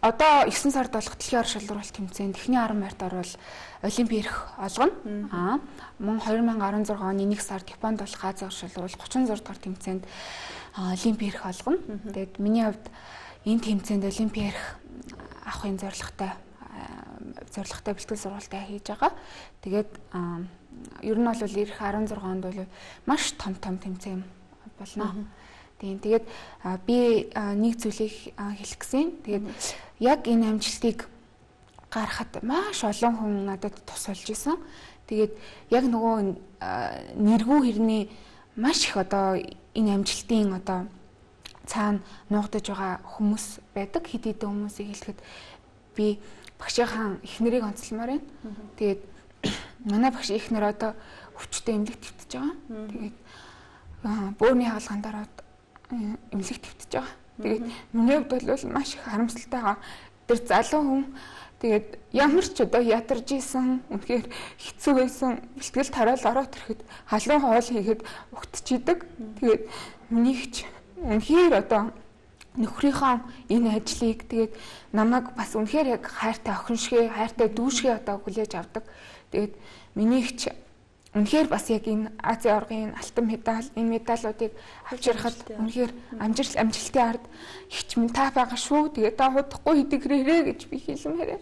одоо 9 сард болох дэлхийн ор шалралт тэмцээнд эхний 10 март орвол олимпийн эрх олгоно. Мөн 2016 оны 1 сард Японд болох Азийн ор шалралт 36 дахь тэмцээнд олимпийн эрх олгоно. Тэгээд миний хувьд энэ тэмцээнд олимпийн эрх авахын зорилготой бэлтгэл сургалтаа хийж байгаа. Тэгээд ер нь бол ирэх 16 онд бол маш том тэмцээн болно. Тэгээд би нэг зүйлийг хэлэх гэсэн. Тэгээд яг энэ амжилтыг гаргахад маш олон хүн надад тусалж исэн. Тэгээд яг нөгөө нэргүй хэрний маш их одоо энэ амжилтын одоо цаана нуугдаж байгаа хүмүүс байдаг. Хэд хэдэн хүмүүсийг хэлэхэд би багшийнхаа эхнэрийг онцлмаар байна. Тэгээд манай багш эхнэр одоо өвчтөе эмнэлэгт твтэж байгаа. Тэгээд бөөрийн хаалган дараа эмнэлэгт твтэж байгаа. Тэгээд миний хувьд бол маш их харамсалтай байгаа. Тэр залуу хүн тэгээд ямар ч одоо ядарж исэн, үнэхээр хэцүү байсан, бэлтгэл тараал ороод ирэхэд халуун хоол хийгээд өгтчихийдэг. Тэгээд минийх үнэхээр одоо нөхрийнхөө энэ ажлыг тэгээд намайг бас үнэхээр яг хайртай охин шигээ, хайртай дүү шигээ одоо хүлээж авдаг. Тэгээд минийх үнэхээр бас яг энэ Азийн оргын алтан медаль, энэ медалуудыг авч ярахад үнэхээр амжилтын ард ихч минь та байгаа шүү. Тэгээд та удахгүй хэдэгрээрээ гэж би хэлмээрээ.